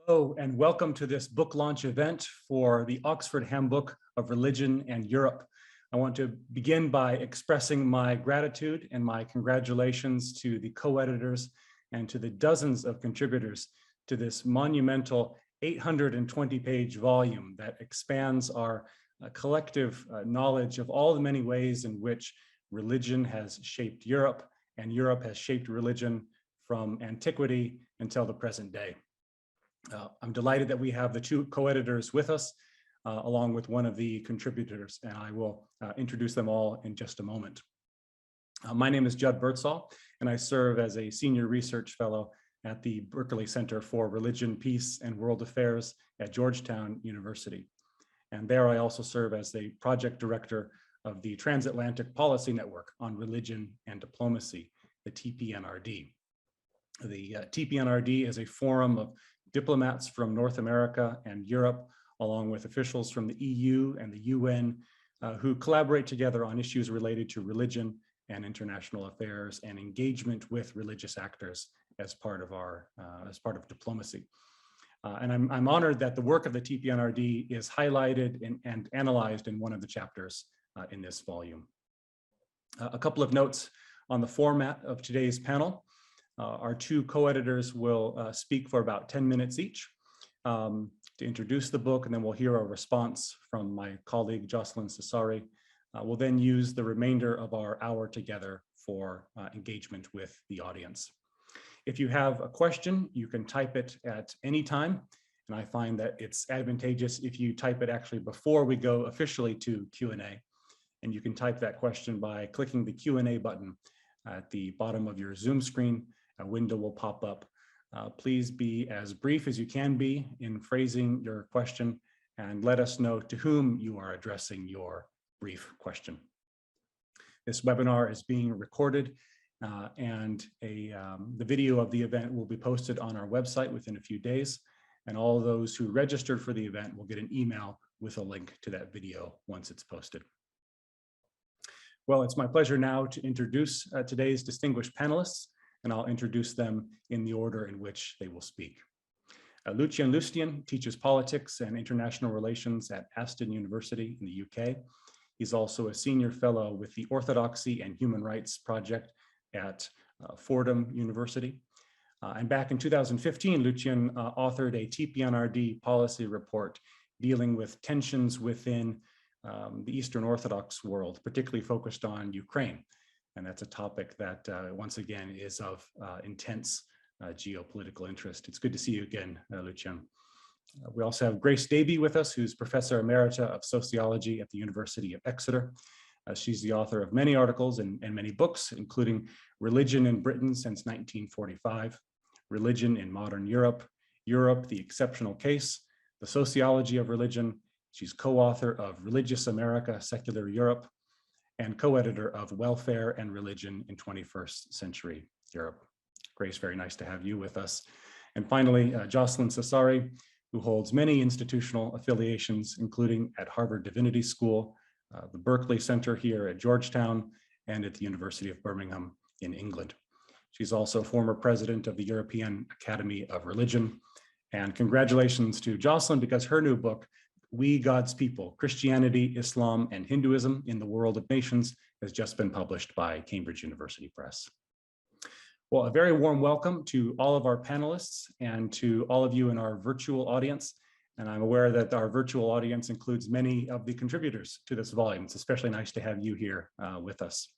Hello, and welcome to this book launch event for the Oxford Handbook of Religion and Europe. I want to begin by expressing my gratitude and my congratulations to the co-editors and to the dozens of contributors to this monumental 820-page volume that expands our collective knowledge of all the many ways in which religion has shaped Europe and Europe has shaped religion from antiquity until the present day. I'm delighted that we have the two co-editors with us, along with one of the contributors, and I will introduce them all in just a moment. My name is Judd Birdsall, and I serve as a senior research fellow at the Berkeley Center for Religion, Peace, and World Affairs at Georgetown University. And there I also serve as the project director of the Transatlantic Policy Network on Religion and Diplomacy, the TPNRD. The TPNRD is a forum of diplomats from North America and Europe, along with officials from the EU and the UN, who collaborate together on issues related to religion and international affairs and engagement with religious actors as part of diplomacy. And I'm honored that the work of the TPNRD is highlighted and analyzed in one of the chapters in this volume. A couple of notes on the format of today's panel. Our two co-editors will speak for about 10 minutes each to introduce the book, and then we'll hear a response from my colleague Jocelyn Cesari. We'll then use the remainder of our hour together for engagement with the audience. If you have a question, you can type it at any time, and I find that it's advantageous if you type it actually before we go officially to Q&A, and you can type that question by clicking the Q&A button at the bottom of your Zoom screen. A window will pop up. Please be as brief as you can be in phrasing your question and let us know to whom you are addressing your brief question. This webinar is being recorded and the video of the event will be posted on our website within a few days, and all those who registered for the event will get an email with a link to that video once it's posted. Well, it's my pleasure now to introduce today's distinguished panelists, and I'll introduce them in the order in which they will speak. Lucian Lustian teaches politics and international relations at Aston University in the UK. He's also a senior fellow with the Orthodoxy and Human Rights Project at Fordham University. And back in 2015, Lucian authored a TPNRD policy report dealing with tensions within the Eastern Orthodox world, particularly focused on Ukraine. And that's a topic that, once again, is of intense geopolitical interest. It's good to see you again, Lucian. We also have Grace Davey with us, who's Professor Emerita of Sociology at the University of Exeter. She's the author of many articles and many books, including Religion in Britain since 1945, Religion in Modern Europe, Europe, the Exceptional Case, The Sociology of Religion. She's co-author of Religious America, Secular Europe, and co-editor of Welfare and Religion in 21st Century Europe. Grace, very nice to have you with us. And finally, Jocelyn Cesari, who holds many institutional affiliations, including at Harvard Divinity School, the Berkeley Center here at Georgetown, and at the University of Birmingham in England. She's also former president of the European Academy of Religion. And congratulations to Jocelyn, because her new book, We, God's People, Christianity, Islam, and Hinduism in the World of Nations, has just been published by Cambridge University Press. Well, a very warm welcome to all of our panelists and to all of you in our virtual audience. And I'm aware that our virtual audience includes many of the contributors to this volume. It's especially nice to have you here with us.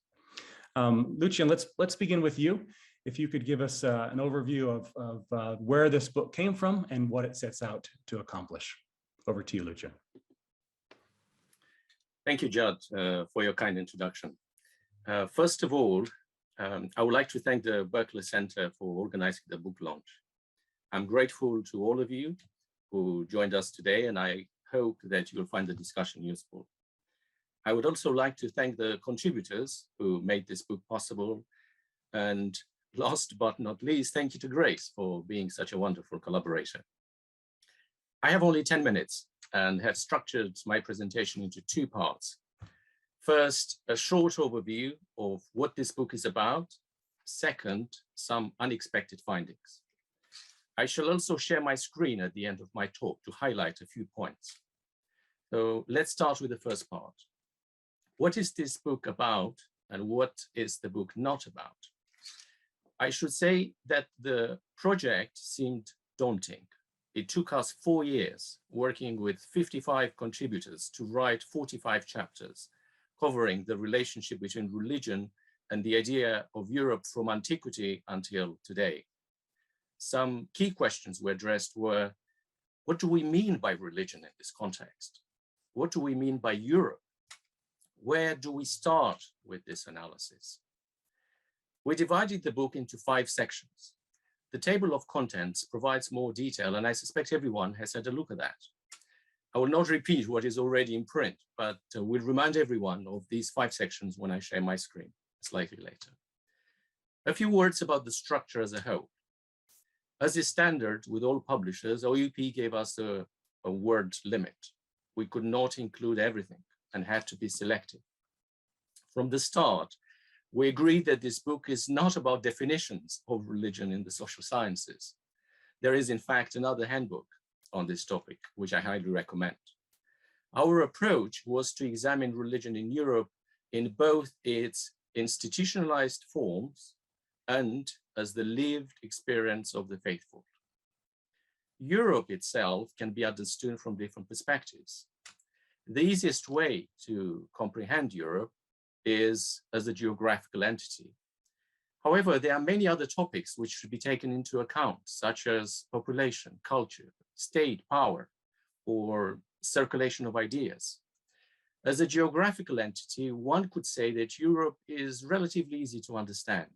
Lucian, let's begin with you. If you could give us an overview of where this book came from and what it sets out to accomplish. Over to you, Lucian. Thank you, Judd, for your kind introduction. First of all, I would like to thank the Berkeley Center for organizing the book launch. I'm grateful to all of you who joined us today, and I hope that you'll find the discussion useful. I would also like to thank the contributors who made this book possible. And last but not least, thank you to Grace for being such a wonderful collaborator. I have only 10 minutes and have structured my presentation into two parts. First, a short overview of what this book is about. Second, some unexpected findings. I shall also share my screen at the end of my talk to highlight a few points. So let's start with the first part. What is this book about and what is the book not about? I should say that the project seemed daunting. It took us 4 years working with 55 contributors to write 45 chapters, covering the relationship between religion and the idea of Europe from antiquity until today. Some key questions we addressed were, what do we mean by religion in this context? What do we mean by Europe? Where do we start with this analysis? We divided the book into 5 sections. The table of contents provides more detail, and I suspect everyone has had a look at that. I will not repeat what is already in print, but will remind everyone of these 5 sections when I share my screen slightly later. A few words about the structure as a whole. As is standard with all publishers, OUP gave us a word limit. We could not include everything and had to be selective. From the start, we agreed that this book is not about definitions of religion in the social sciences. There is, in fact, another handbook on this topic, which I highly recommend. Our approach was to examine religion in Europe in both its institutionalized forms and as the lived experience of the faithful. Europe itself can be understood from different perspectives. The easiest way to comprehend Europe is as a geographical entity. However, there are many other topics which should be taken into account, such as population, culture, state, power, or circulation of ideas. As a geographical entity, one could say that Europe is relatively easy to understand.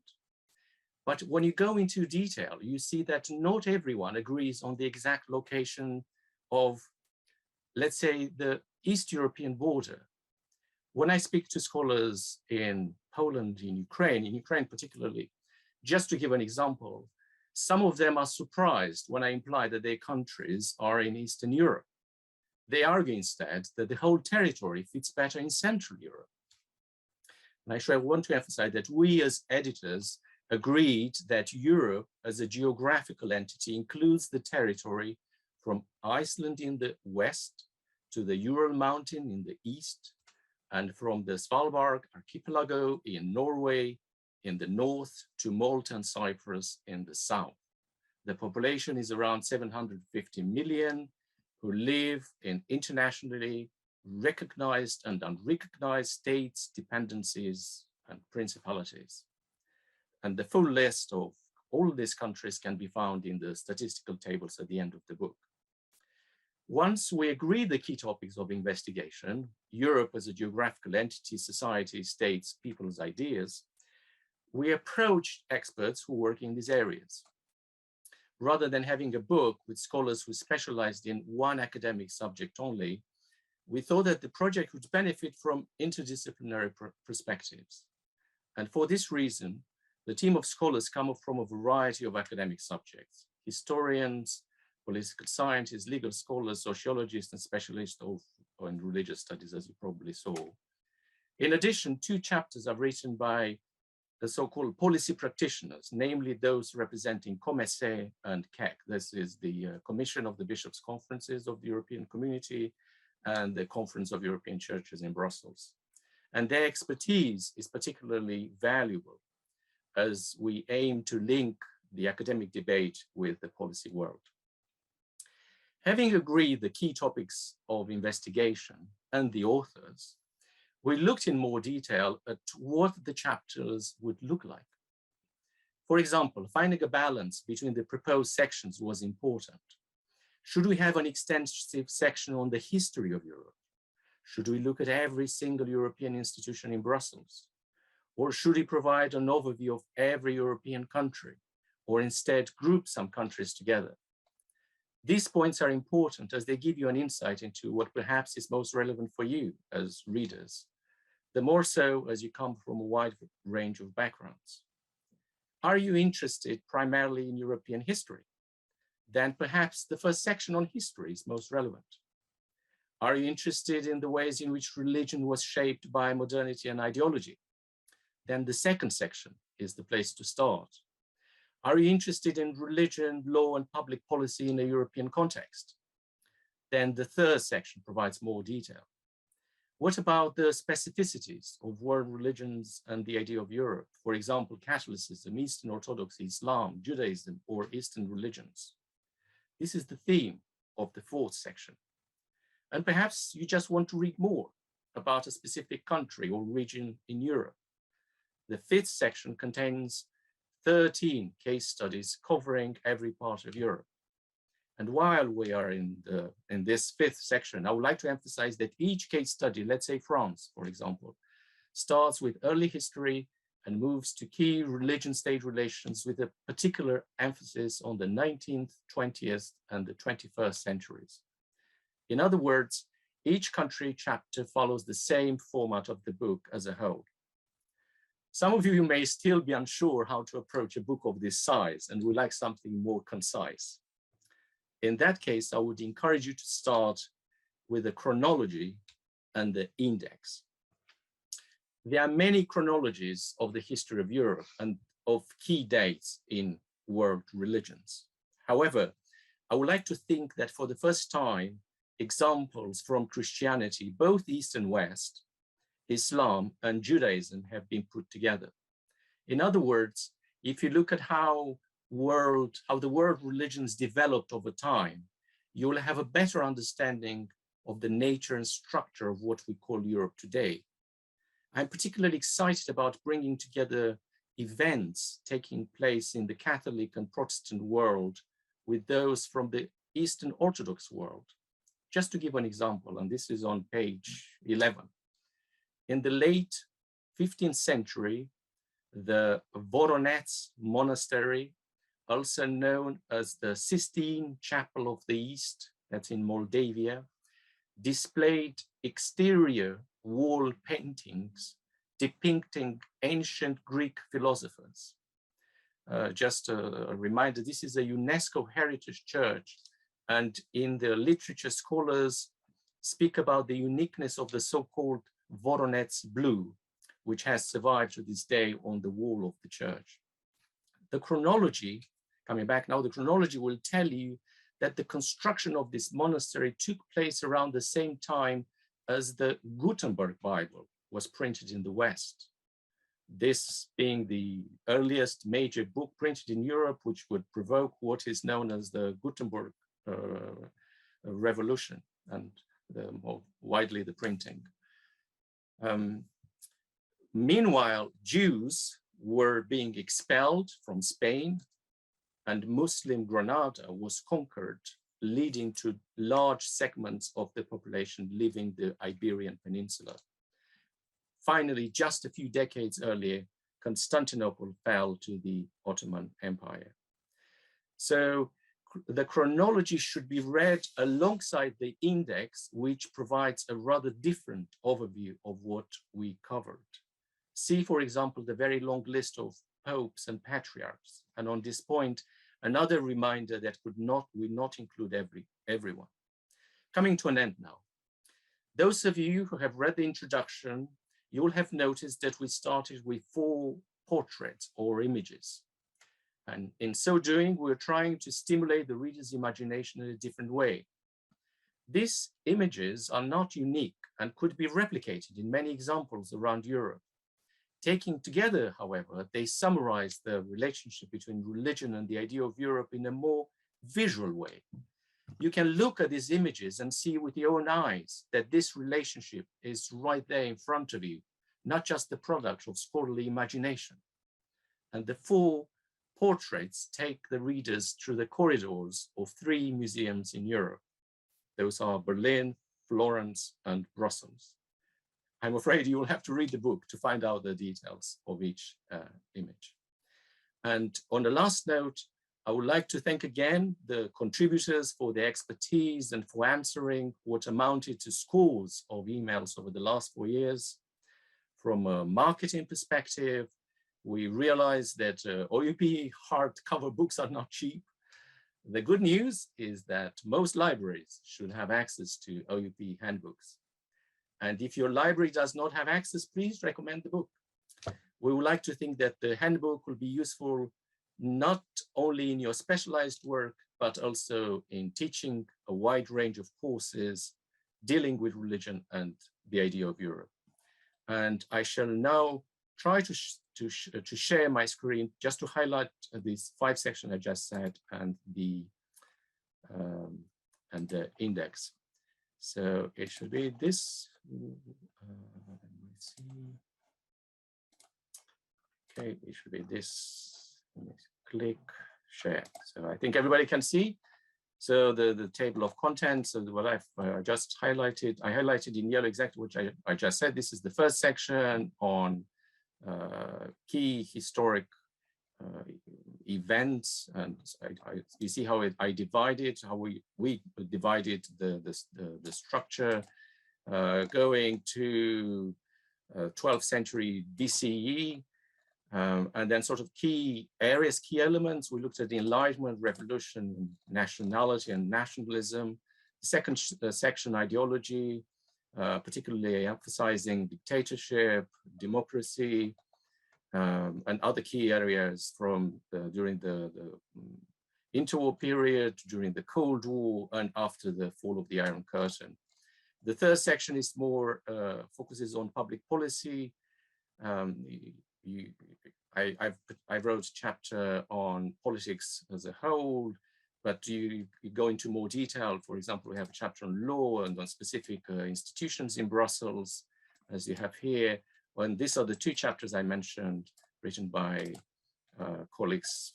But when you go into detail, you see that not everyone agrees on the exact location of, let's say, the East European border. When I speak to scholars in Poland, in Ukraine particularly, just to give an example, some of them are surprised when I imply that their countries are in Eastern Europe. They argue instead that the whole territory fits better in Central Europe. And I want to emphasize that we as editors agreed that Europe as a geographical entity includes the territory from Iceland in the west to the Ural Mountain in the east, and from the Svalbard archipelago in Norway in the north to Malta and Cyprus in the south. The population is around 750 million who live in internationally recognized and unrecognized states, dependencies, and principalities. And the full list of all these countries can be found in the statistical tables at the end of the book. Once we agree the key topics of investigation, Europe as a geographical entity, society, states, people's ideas, we approached experts who work in these areas. Rather than having a book with scholars who specialized in one academic subject only, we thought that the project would benefit from interdisciplinary perspectives. And for this reason, the team of scholars come from a variety of academic subjects: historians, political scientists, legal scholars, sociologists, and specialists in religious studies, as you probably saw. In addition, 2 chapters are written by the so-called policy practitioners, namely those representing COMECE and CEC. This is the Commission of the Bishops' Conferences of the European Community and the Conference of European Churches in Brussels. And their expertise is particularly valuable as we aim to link the academic debate with the policy world. Having agreed the key topics of investigation and the authors, we looked in more detail at what the chapters would look like. For example, finding a balance between the proposed sections was important. Should we have an extensive section on the history of Europe? Should we look at every single European institution in Brussels? Or should we provide an overview of every European country, or instead group some countries together? These points are important as they give you an insight into what perhaps is most relevant for you as readers, the more so as you come from a wide range of backgrounds. Are you interested primarily in European history? Then perhaps the first section on history is most relevant. Are you interested in the ways in which religion was shaped by modernity and ideology? Then the second section is the place to start. Are you interested in religion, law, and public policy in a European context? Then the third section provides more detail. What about the specificities of world religions and the idea of Europe? For example, Catholicism, Eastern Orthodoxy, Islam, Judaism, or Eastern religions. This is the theme of the fourth section. And perhaps you just want to read more about a specific country or region in Europe. The fifth section contains 13 case studies covering every part of Europe. And while we are in this fifth section, I would like to emphasize that each case study, let's say France, for example, starts with early history and moves to key religion-state relations with a particular emphasis on the 19th, 20th, and the 21st centuries. In other words, each country chapter follows the same format of the book as a whole. Some of you may still be unsure how to approach a book of this size and would like something more concise. In that case, I would encourage you to start with the chronology and the index. There are many chronologies of the history of Europe and of key dates in world religions. However, I would like to think that for the first time, examples from Christianity, both East and West, Islam and Judaism have been put together. In other words, if you look at how the world religions developed over time, you will have a better understanding of the nature and structure of what we call Europe today. I'm particularly excited about bringing together events taking place in the Catholic and Protestant world with those from the Eastern Orthodox world. Just to give an example, and this is on page 11. In the late 15th century, the Voronezh Monastery, also known as the Sistine Chapel of the East, that's in Moldavia, displayed exterior wall paintings depicting ancient Greek philosophers. Just a reminder, this is a UNESCO heritage church, and in the literature, scholars speak about the uniqueness of the so-called Voronezh blue, which has survived to this day on the wall of the church. The chronology, coming back now, the chronology will tell you that the construction of this monastery took place around the same time as the Gutenberg Bible was printed in the West. This being the earliest major book printed in Europe, which would provoke what is known as the Gutenberg Revolution, and more widely the printing. Meanwhile, Jews were being expelled from Spain, and Muslim Granada was conquered, leading to large segments of the population leaving the Iberian Peninsula. Finally, just a few decades earlier, Constantinople fell to the Ottoman Empire. So the chronology should be read alongside the index, which provides a rather different overview of what we covered. See, for example, the very long list of popes and patriarchs. And on this point, another reminder that will not include everyone. Coming to an end now. Those of you who have read the introduction, you will have noticed that we started with 4 portraits or images. And in so doing, we're trying to stimulate the reader's imagination in a different way. These images are not unique and could be replicated in many examples around Europe. Taking together, however, they summarize the relationship between religion and the idea of Europe in a more visual way. You can look at these images and see with your own eyes that this relationship is right there in front of you, not just the product of scholarly imagination. And the 4 portraits take the readers through the corridors of 3 museums in Europe. Those are Berlin, Florence, and Brussels. I'm afraid you will have to read the book to find out the details of each image. And on the last note, I would like to thank again the contributors for their expertise and for answering what amounted to scores of emails over the last 4 years. From a marketing perspective, we realized that OUP hardcover books are not cheap. The good news is that most libraries should have access to OUP handbooks. And if your library does not have access, please recommend the book. We would like to think that the handbook will be useful not only in your specialized work, but also in teaching a wide range of courses dealing with religion and the idea of Europe. And I shall now try to share my screen just to highlight these 5 sections I just said and the index. So it should be this. Let me see. Okay, it should be this. Let me click share. So I think everybody can see. So the table of contents of what I've just highlighted, I highlighted in yellow exactly what I just said. This is the first section on key historic events, and you see how I divided, how we divided the structure, going to 12th century BCE, and then sort of key areas, key elements. We looked at the Enlightenment, revolution, nationality and nationalism. The second section, ideology, particularly emphasizing dictatorship, democracy, and other key areas from during the interwar period, during the Cold War, and after the fall of the Iron Curtain. The third section is more focuses on public policy. I wrote a chapter on politics as a whole, but you go into more detail. For example, we have a chapter on law and on specific institutions in Brussels, as you have here. And these are the 2 chapters I mentioned, written by colleagues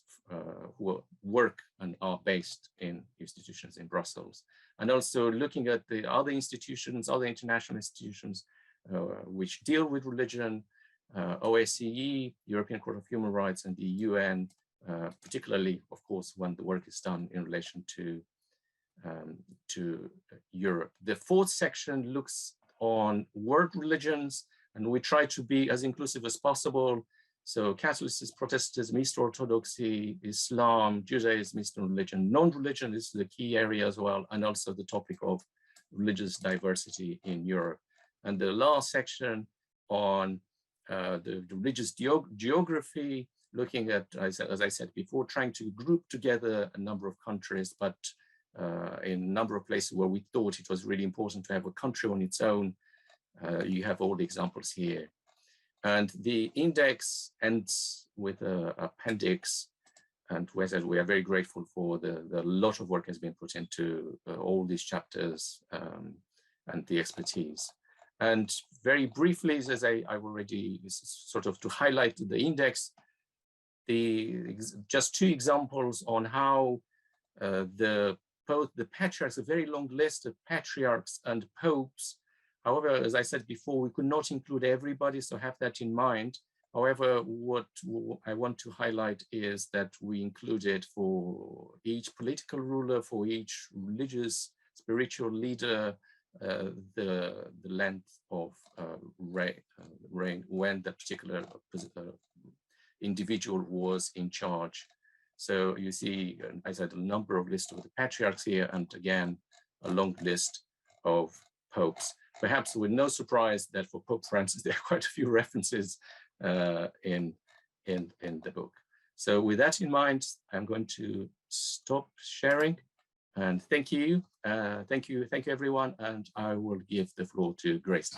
who work and are based in institutions in Brussels. And also looking at the other institutions, other international institutions which deal with religion, OSCE, European Court of Human Rights, and the UN, particularly, of course, when the work is done in relation to Europe. The 4th section looks on world religions, and we try to be as inclusive as possible. So Catholicism, Protestantism, Eastern Orthodoxy, Islam, Judaism, Eastern religion, non-religion is the key area as well, and also the topic of religious diversity in Europe. And the last section on the religious geography, looking at, as I said before, trying to group together a number of countries, but in a number of places where we thought it was really important to have a country on its own. You have all the examples here. And the index ends with an appendix, and we are very grateful for the lot of work has been put into all these chapters and the expertise. And very briefly, as I already sort of to highlight the index, just 2 examples on how the patriarchs, a very long list of patriarchs and popes. However, as I said before, we could not include everybody, so have that in mind. However, what I want to highlight is that we included for each political ruler, for each religious, spiritual leader, the length of reign when that particular individual was in charge. So you see, I said, a number of lists of the patriarchs here, and again, a long list of popes. Perhaps with no surprise that for Pope Francis, there are quite a few references in the book. So with that in mind, I'm going to stop sharing, and thank you everyone, and I will give the floor to Grace.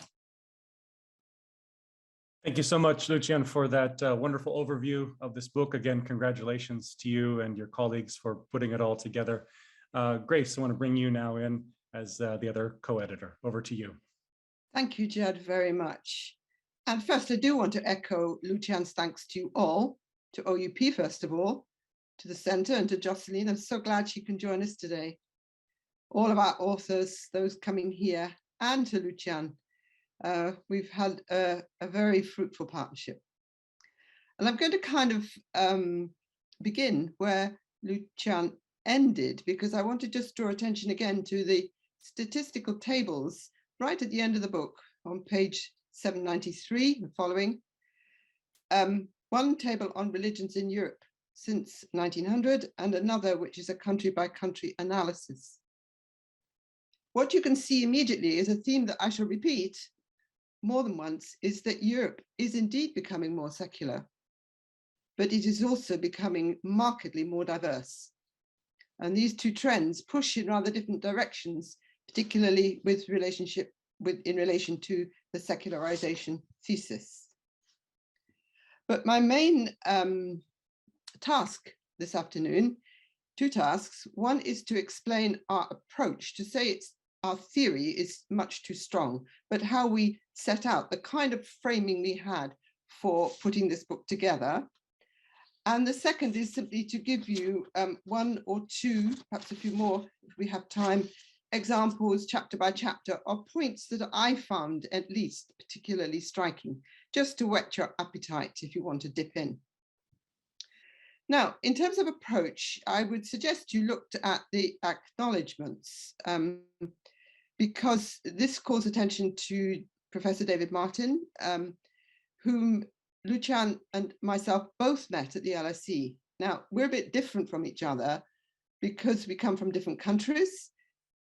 Thank you so much, Lucian, for that wonderful overview of this book. Again, congratulations to you and your colleagues for putting it all together. Grace, I want to bring you now in as the other co-editor. Over to you. Thank you, Jed, very much. And first, I do want to echo Lucian's thanks to you all, to OUP, first of all, to the Centre, and to Jocelyn. I'm so glad she can join us today. All of our authors, those coming here, and to Lucian. We've had a very fruitful partnership. And I'm going to kind of begin where Lucian ended, because I want to just draw attention again to the statistical tables right at the end of the book on page 793 and following. One table on religions in Europe since 1900 and another which is a country by country analysis. What you can see immediately is a theme that I shall repeat more than once, is that Europe is indeed becoming more secular. but it is also becoming markedly more diverse. And these two trends push in rather different directions, particularly in relation to the secularization thesis. But my main task this afternoon, two tasks. One is to explain our approach. To say our theory is much too strong, but how we set out the kind of framing we had for putting this book together. And the second is simply to give you one or two, perhaps a few more, if we have time, examples chapter by chapter of points that I found at least particularly striking, just to whet your appetite if you want to dip in. Now, in terms of approach, I would suggest you looked at the acknowledgements because this calls attention to Professor David Martin, whom Lucian and myself both met at the LSE. Now, we're a bit different from each other because we come from different countries.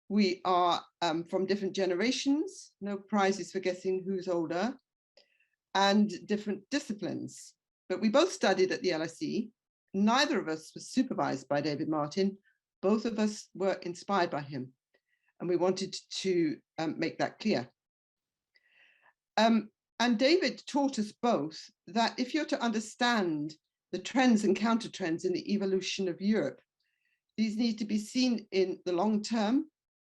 We are from different generations, no prizes for guessing who's older, and different disciplines. But we both studied at the LSE. Neither of us was supervised by David Martin. Both of us were inspired by him. And we wanted to make that clear. And David taught us both that if you're to understand the trends and counter trends in the evolution of Europe, these need to be seen in the long term,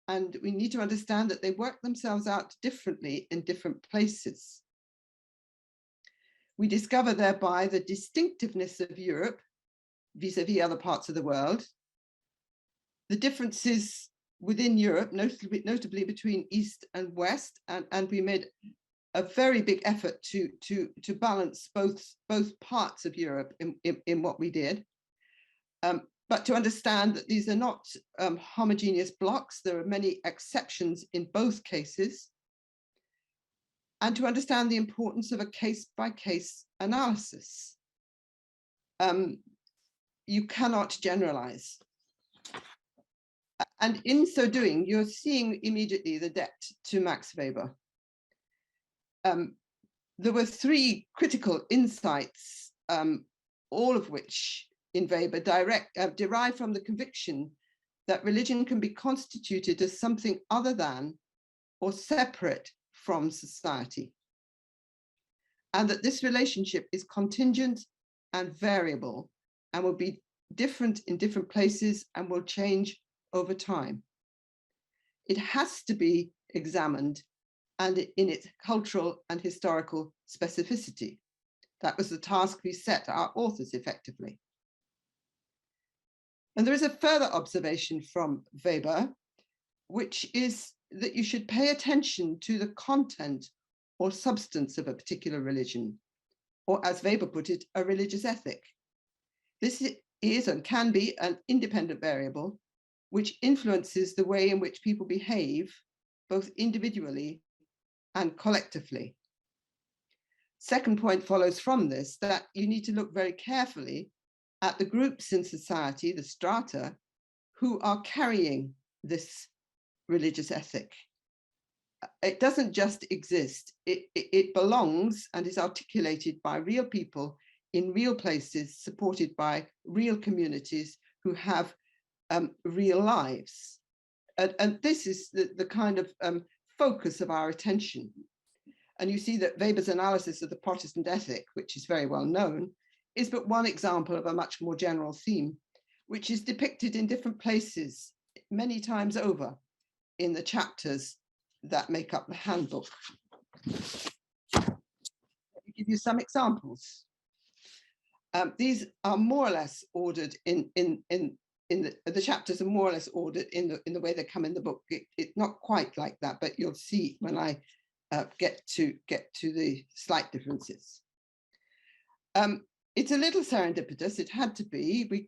and we need to understand that they work themselves out differently in different places. We discover thereby the distinctiveness of Europe vis-a-vis other parts of the world, the differences within Europe, notably between East and West, and we made a very big effort to balance both parts of Europe in what we did. But to understand that these are not homogeneous blocks, there are many exceptions in both cases. And to understand the importance of a case-by-case analysis. You cannot generalize. And in so doing, you're seeing immediately the debt to Max Weber. There were three critical insights, all of which in Weber derive from the conviction that religion can be constituted as something other than or separate from society. And that this relationship is contingent and variable and will be different in different places and will change over time. It has to be examined and in its cultural and historical specificity. That was the task we set our authors effectively. And there is a further observation from Weber, which is that you should pay attention to the content or substance of a particular religion, or as Weber put it, a religious ethic. This is and can be an independent variable which influences the way in which people behave, both individually and collectively. Second point follows from this, that you need to look very carefully at the groups in society, the strata, who are carrying this religious ethic. It doesn't just exist, it belongs and is articulated by real people in real places, supported by real communities who have real lives. And this is the kind of focus of our attention. And you see that Weber's analysis of the Protestant ethic, which is very well known, is but one example of a much more general theme, which is depicted in different places many times over in the chapters that make up the handbook. Let me give you some examples. These are more or less ordered in the chapters are more or less ordered in the way they come in the book. It's not quite like that, but you'll see when I get to the slight differences. It's a little serendipitous. It had to be. We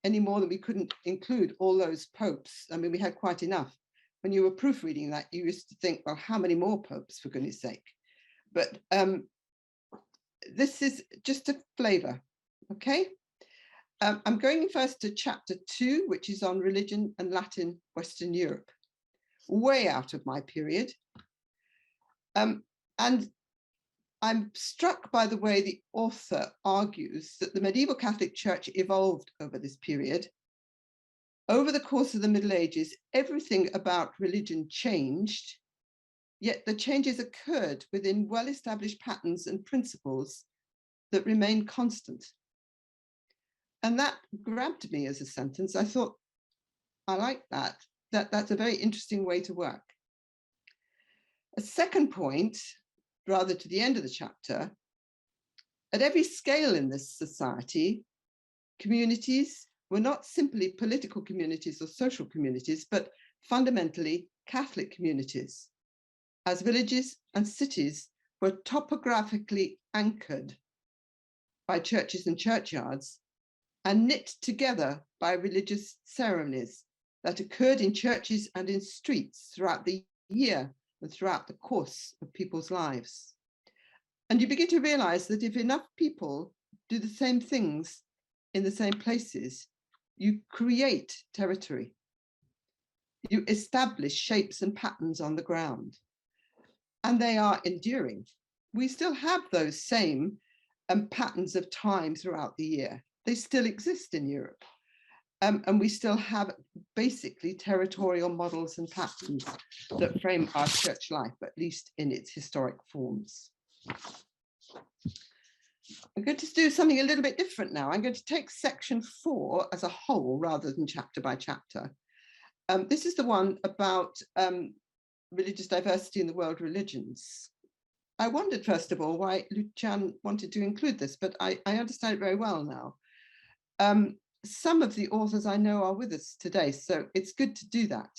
any more than we couldn't include all those popes. I mean, we had quite enough. When you were proofreading that, you used to think, well, how many more popes, for goodness sake? But this is just a flavor, okay? I'm going first to chapter 2, which is on religion and Latin Western Europe, way out of my period. And I'm struck by the way the author argues that the medieval Catholic Church evolved over this period. Over the course of the Middle Ages, everything about religion changed, yet the changes occurred within well-established patterns and principles that remained constant. And that grabbed me as a sentence. I thought, I like that. That's a very interesting way to work. A second point, rather to the end of the chapter, at every scale in this society, communities were not simply political communities or social communities, but fundamentally Catholic communities, as villages and cities were topographically anchored by churches and churchyards and knit together by religious ceremonies that occurred in churches and in streets throughout the year and throughout the course of people's lives. And you begin to realize that if enough people do the same things in the same places, you create territory. You establish shapes and patterns on the ground, and they are enduring. We still have those same patterns of time throughout the year. They still exist in Europe. And we still have basically territorial models and patterns that frame our church life, at least in its historic forms. I'm going to do something a little bit different now. I'm going to take section 4 as a whole rather than chapter by chapter. This is the one about religious diversity in the world religions. I wondered, first of all, why Lucian wanted to include this, but I understand it very well now. Some of the authors I know are with us today, so it's good to do that.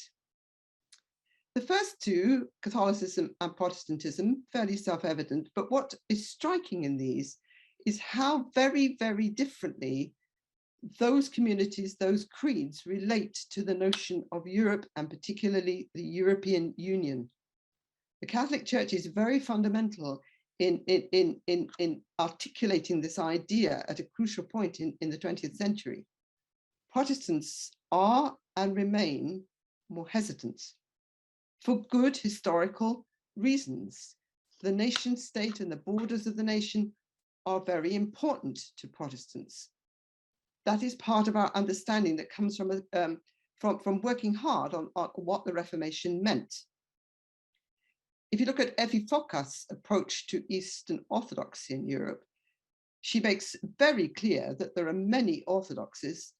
The first two, Catholicism and Protestantism, fairly self-evident, but what is striking in these is how very, very differently those communities, those creeds relate to the notion of Europe and particularly the European Union. The Catholic Church is very fundamental in articulating this idea at a crucial point in the 20th century. Protestants are and remain more hesitant for good historical reasons. The nation state and the borders of the nation are very important to Protestants. That is part of our understanding that comes from working hard on what the Reformation meant. If you look at Effie Phoca's approach to Eastern Orthodoxy in Europe, she makes very clear that there are many Orthodoxies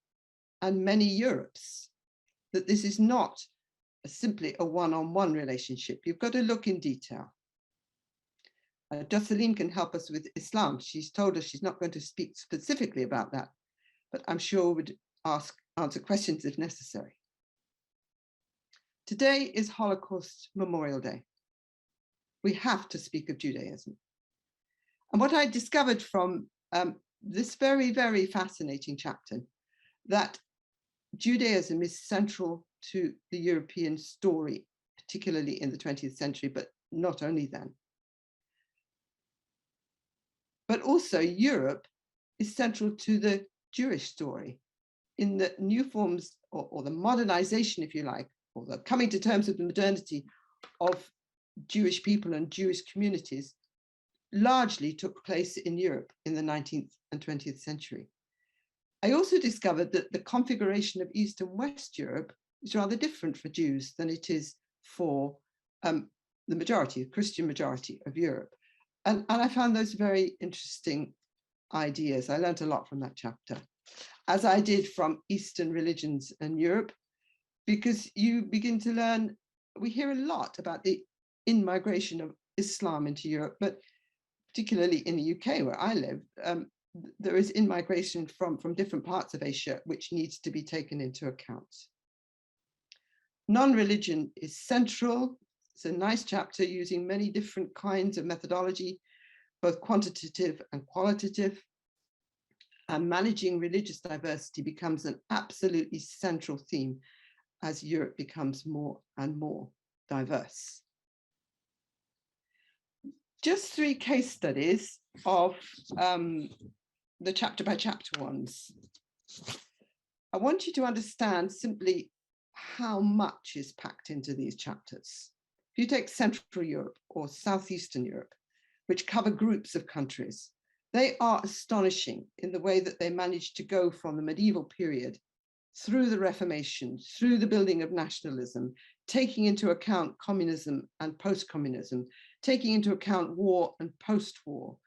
and many Europes, that this is not simply a one-on-one relationship. You've got to look in detail. Jocelyn can help us with Islam. She's told us she's not going to speak specifically about that, but I'm sure would answer questions if necessary. Today is Holocaust Memorial Day. We have to speak of Judaism. And what I discovered from this very, very fascinating chapter, that Judaism is central to the European story, particularly in the 20th century, but not only then. But also Europe is central to the Jewish story in the new forms or the modernization, if you like, or the coming to terms with the modernity of Jewish people and Jewish communities largely took place in Europe in the 19th and 20th century. I also discovered that the configuration of East and West Europe is rather different for Jews than it is for the majority, Christian majority of Europe. And I found those very interesting ideas. I learned a lot from that chapter, as I did from Eastern religions and Europe, because you begin to learn, we hear a lot about the in-migration of Islam into Europe, but particularly in the UK where I live, there is in-migration from different parts of Asia, which needs to be taken into account. Non-religion is central. It's a nice chapter using many different kinds of methodology, both quantitative and qualitative. And managing religious diversity becomes an absolutely central theme as Europe becomes more and more diverse. Just 3 case studies of the chapter by chapter ones. I want you to understand simply how much is packed into these chapters. If you take Central Europe or Southeastern Europe, which cover groups of countries. They are astonishing in the way that they managed to go from the medieval period through the Reformation, through the building of nationalism, taking into account communism and post-communism, taking into account war and post-war,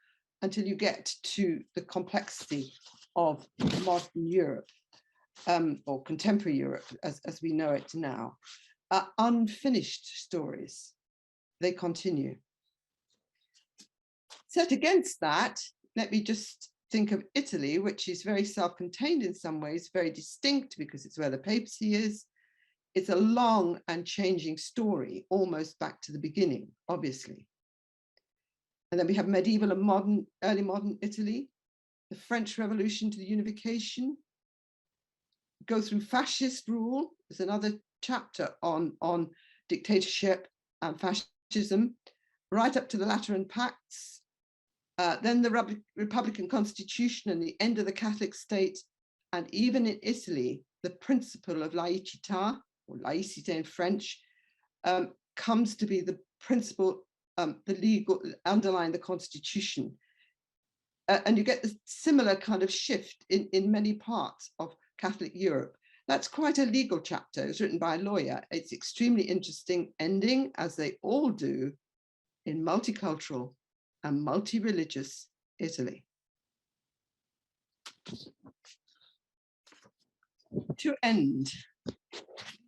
until you get to the complexity of modern Europe, or contemporary Europe as we know it now. Unfinished stories, they continue. Set against that, let me just think of Italy, which is very self-contained in some ways, very distinct because it's where the papacy is. It's a long and changing story, almost back to the beginning, obviously. And then we have medieval and modern, early modern Italy, the French Revolution to the unification, go through fascist rule. There's another chapter on dictatorship and fascism, right up to the Lateran Pacts, then the Republican Constitution and the end of the Catholic state, and even in Italy, the principle of laicità, or laïcité in French, comes to be the principle, the legal underlying the Constitution. And you get the similar kind of shift in many parts of Catholic Europe. That's quite a legal chapter. It's written by a lawyer. It's extremely interesting, ending, as they all do, in multicultural and multi-religious Italy. To end,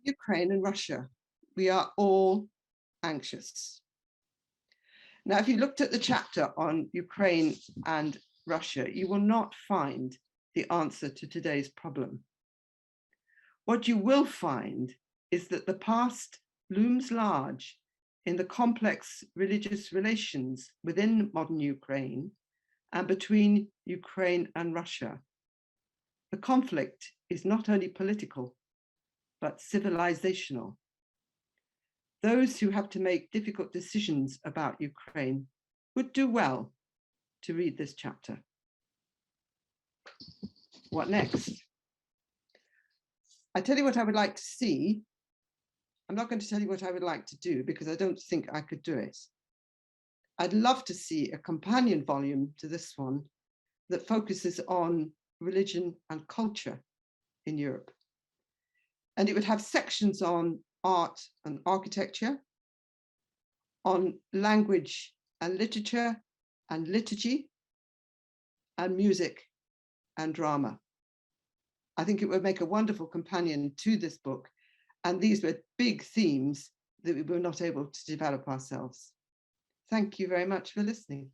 Ukraine and Russia, we are all anxious. Now, if you looked at the chapter on Ukraine and Russia, you will not find the answer to today's problem. What you will find is that the past looms large in the complex religious relations within modern Ukraine and between Ukraine and Russia. The conflict is not only political, but civilizational. Those who have to make difficult decisions about Ukraine would do well to read this chapter. What next? I tell you what I would like to see. I'm not going to tell you what I would like to do because I don't think I could do it. I'd love to see a companion volume to this one that focuses on religion and culture in Europe. And it would have sections on art and architecture, on language and literature and liturgy, and music and drama. I think it would make a wonderful companion to this book. And these were big themes that we were not able to develop ourselves. Thank you very much for listening.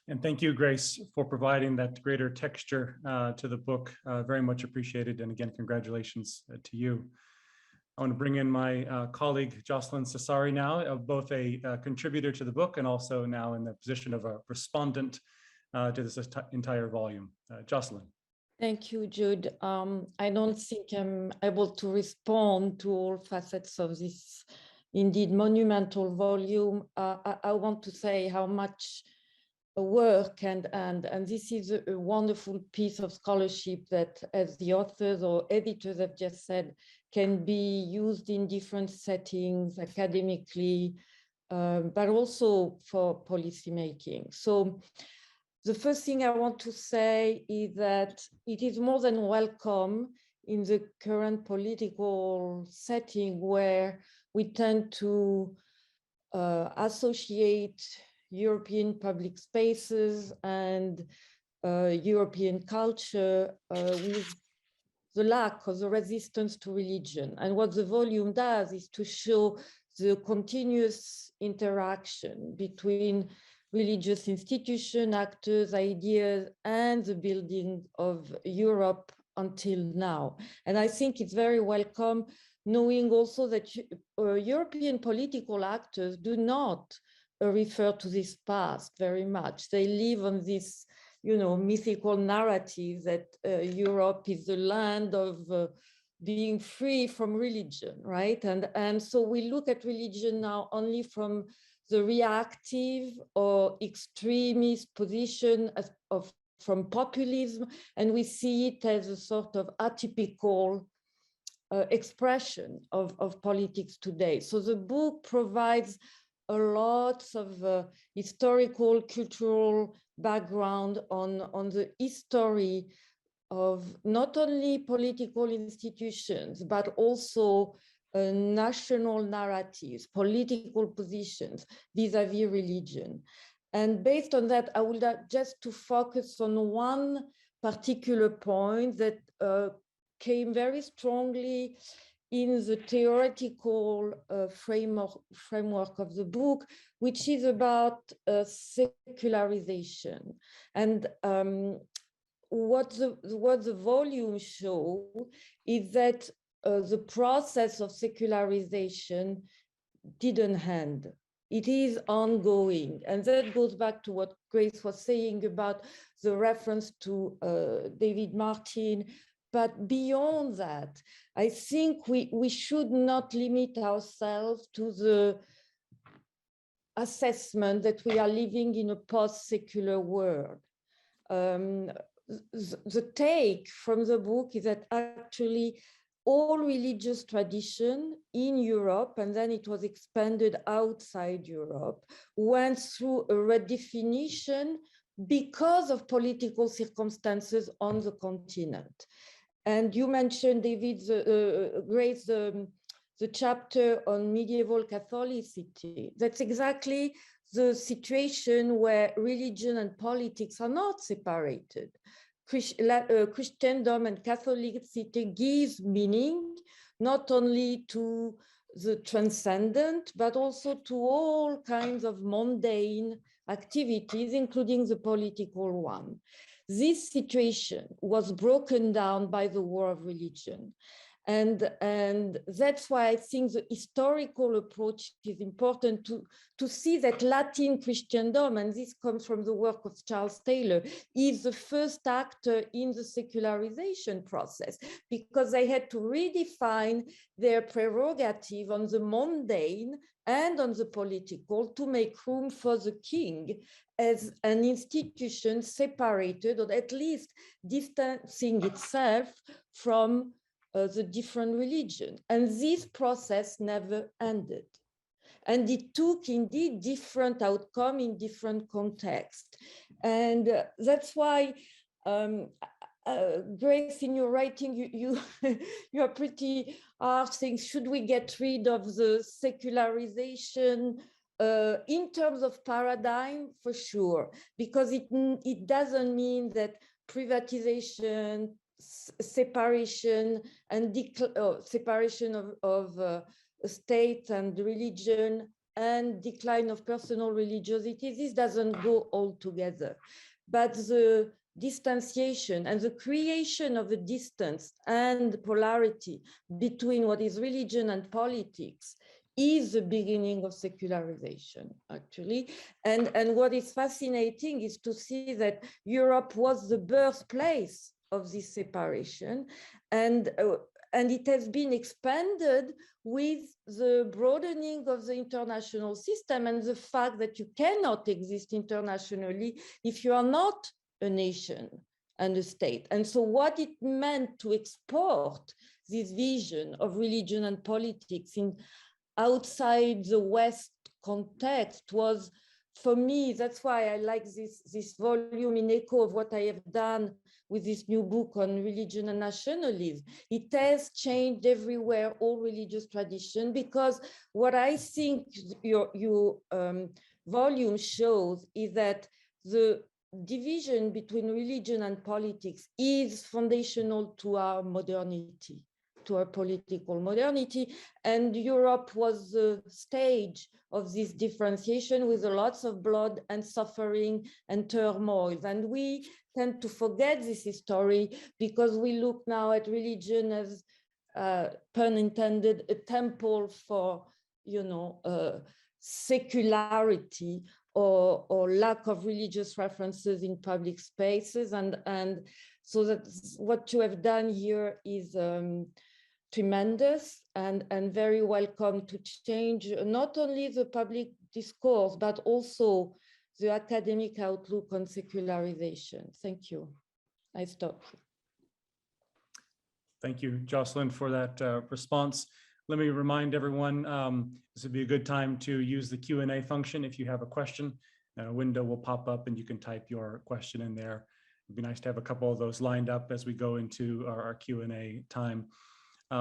And thank you, Grace, for providing that greater texture to the book. Very much appreciated. And again, congratulations to you. I want to bring in my colleague, Jocelyn Cesari now, both a contributor to the book and also now in the position of a respondent to this entire volume. Jocelyn. Thank you, Jude. I don't think I'm able to respond to all facets of this indeed monumental volume. I want to say how much work and this is a wonderful piece of scholarship that, as the authors or editors have just said, can be used in different settings academically, but also for policymaking. So the first thing I want to say is that it is more than welcome in the current political setting where we tend to associate European public spaces and European culture with the lack of the resistance to religion. And what the volume does is to show the continuous interaction between religious institution, actors, ideas, and the building of Europe until now. And I think it's very welcome, knowing also that European political actors do not refer to this past very much. They live on this, mythical narrative that Europe is the land of being free from religion, right? And so we look at religion now only from the reactive or extremist position from populism, and we see it as a sort of atypical expression of politics today. So the book provides a lot of historical, cultural background on the history of not only political institutions, but also national narratives, political positions vis-à-vis religion. And based on that, I would like just to focus on one particular point that came very strongly in the theoretical framework of the book, which is about secularization. And what the volume shows is that the process of secularization didn't end. It is ongoing. And that goes back to what Grace was saying about the reference to David Martin. But beyond that, I think we should not limit ourselves to the assessment that we are living in a post-secular world. The take from the book is that actually all religious tradition in Europe, and then it was expanded outside Europe, went through a redefinition because of political circumstances on the continent. And you mentioned, David, Grace, the chapter on medieval Catholicity. That's exactly the situation where religion and politics are not separated. Christendom and Catholicity gives meaning not only to the transcendent, but also to all kinds of mundane activities, including the political one. This situation was broken down by the war of religion. And that's why I think the historical approach is important to see that Latin Christendom, and this comes from the work of Charles Taylor, is the first actor in the secularization process, because they had to redefine their prerogative on the mundane and on the political to make room for the king as an institution separated, or at least distancing itself from the different religion. And this process never ended. And it took indeed different outcome in different contexts. And that's why, Grace, in your writing, you are pretty hard saying, should we get rid of the secularization in terms of paradigm? For sure, because it doesn't mean that privatization, separation and separation of state and religion and decline of personal religiosity, this doesn't go all together. But the distanciation and the creation of a distance and polarity between what is religion and politics is the beginning of secularization, actually. And what is fascinating is to see that Europe was the birthplace of this separation, and it has been expanded with the broadening of the international system and the fact that you cannot exist internationally if you are not a nation and a state. And so what it meant to export this vision of religion and politics in outside the West context was, for me, that's why I like this volume in echo of what I have done with this new book on religion and nationalism. It has changed everywhere, all religious tradition, because what I think your volume shows is that the division between religion and politics is foundational to our modernity, to our political modernity. And Europe was the stage of this differentiation with lots of blood and suffering and turmoil. And we tend to forget this history because we look now at religion as, pun intended, a temple for, secularity or lack of religious references in public spaces. And so that what you have done here is tremendous and very welcome to change not only the public discourse, but also the academic outlook on secularization. Thank you. I stop. Thank you, Jocelyn, for that response. let me remind everyone, this would be a good time to use the Q&A function. If you have a question, a window will pop up and you can type your question in there. It'd be nice to have a couple of those lined up as we go into our Q&A time.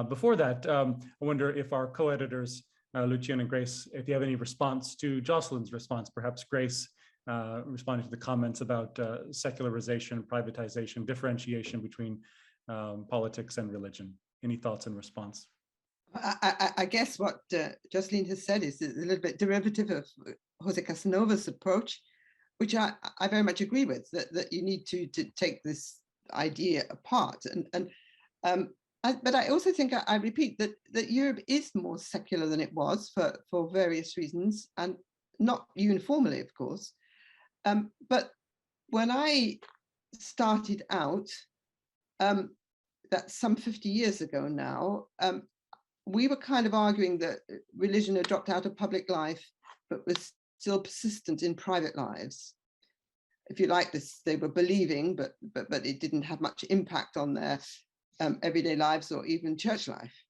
Before that, I wonder if our co-editors, Lucian and Grace, if you have any response to Jocelyn's response, perhaps Grace responding to the comments about secularization, privatization, differentiation between politics and religion. Any thoughts in response? I guess what Jocelyn has said is a little bit derivative of Jose Casanova's approach, which I very much agree with, that you need to take this idea apart. But I also think I repeat that Europe is more secular than it was for various reasons, and not uniformly, of course. But when I started out, that's some 50 years ago now, we were kind of arguing that religion had dropped out of public life, but was still persistent in private lives. If you like this, they were believing, but it didn't have much impact on their everyday lives or even church life.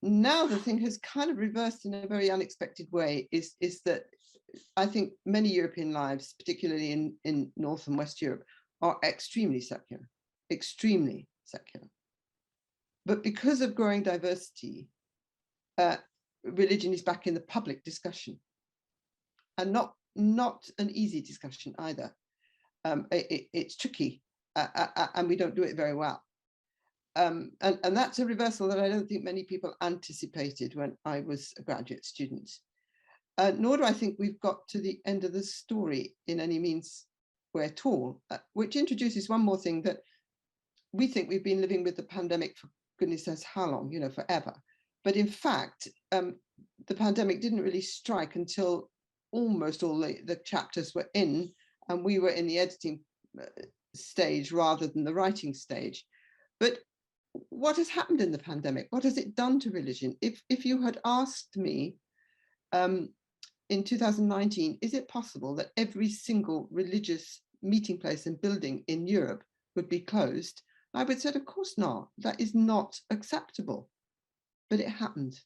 Now the thing has kind of reversed in a very unexpected way, is that I think many European lives, particularly in North and West Europe, are extremely secular. But because of growing diversity, religion is back in the public discussion, and not an easy discussion either. It's tricky, and we don't do it very well. And that's a reversal that I don't think many people anticipated when I was a graduate student. Nor do I think we've got to the end of the story in any means way at all, which introduces one more thing, that we think we've been living with the pandemic for goodness knows how long, forever. But in fact, the pandemic didn't really strike until almost all the chapters were in, and we were in the editing stage rather than the writing stage. But what has happened in the pandemic? What has it done to religion? If you had asked me in 2019, is it possible that every single religious meeting place and building in Europe would be closed? I would say, of course not. That is not acceptable. But it happened.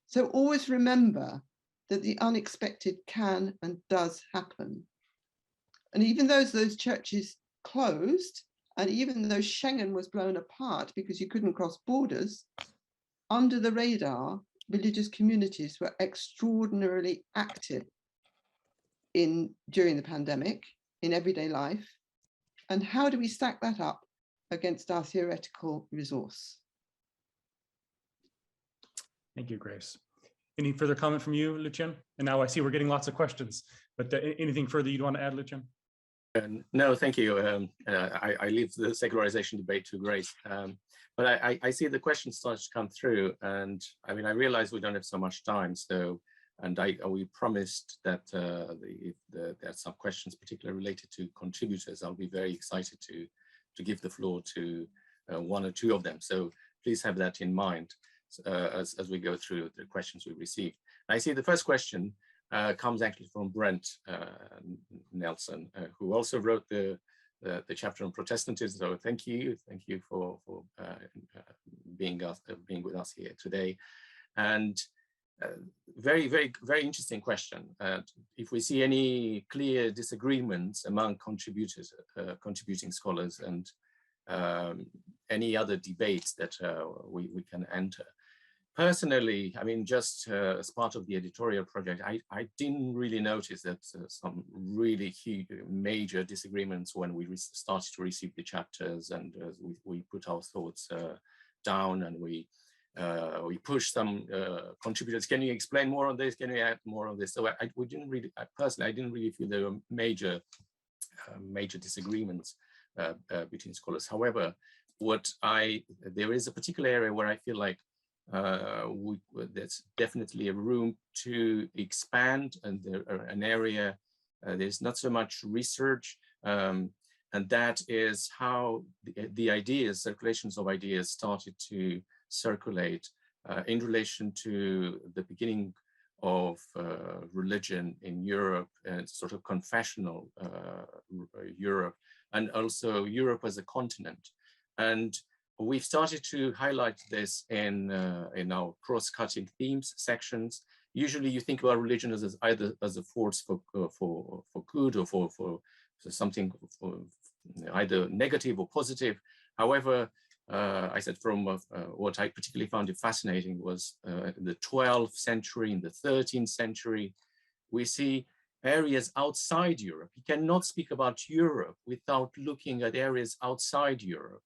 So always remember that the unexpected can and does happen. And even though those churches closed, and even though Schengen was blown apart because you couldn't cross borders, under the radar, religious communities were extraordinarily active during the pandemic, in everyday life. And how do we stack that up against our theoretical resource? Thank you, Grace. Any further comment from you, Lucian? And now I see we're getting lots of questions, but anything further you'd want to add, Lucian? No, thank you. I leave the secularization debate to Grace. But I see the questions start to come through, and I mean, I realize we don't have so much time. So, and we promised that there are some questions particularly related to contributors. I'll be very excited to give the floor to one or two of them. So please have that in mind as we go through the questions we received. I see the first question comes actually from Brent Nelson, who also wrote the chapter on Protestantism. So thank you for being with us here today. And very, very, very interesting question. If we see any clear disagreements among contributors, contributing scholars, and any other debates that we can enter. Personally, I mean, just as part of the editorial project, I didn't really notice that some really huge, major disagreements when we started to receive the chapters, and we put our thoughts down, and we pushed some contributors. Can you explain more on this? Can you add more on this? So we didn't really, personally, I didn't really feel there were major disagreements between scholars. However, there is a particular area where I feel like there's definitely a room to expand, and an area there's not so much research, and that is how the ideas, circulations of ideas, started to circulate in relation to the beginning of religion in Europe, and sort of confessional Europe, and also Europe as a continent. And we've started to highlight this in our cross-cutting themes sections. Usually you think about religion as either as a force for good or for something either negative or positive. However, I said from what I particularly found fascinating was in the 12th century, in the 13th century, we see areas outside Europe. You cannot speak about Europe without looking at areas outside Europe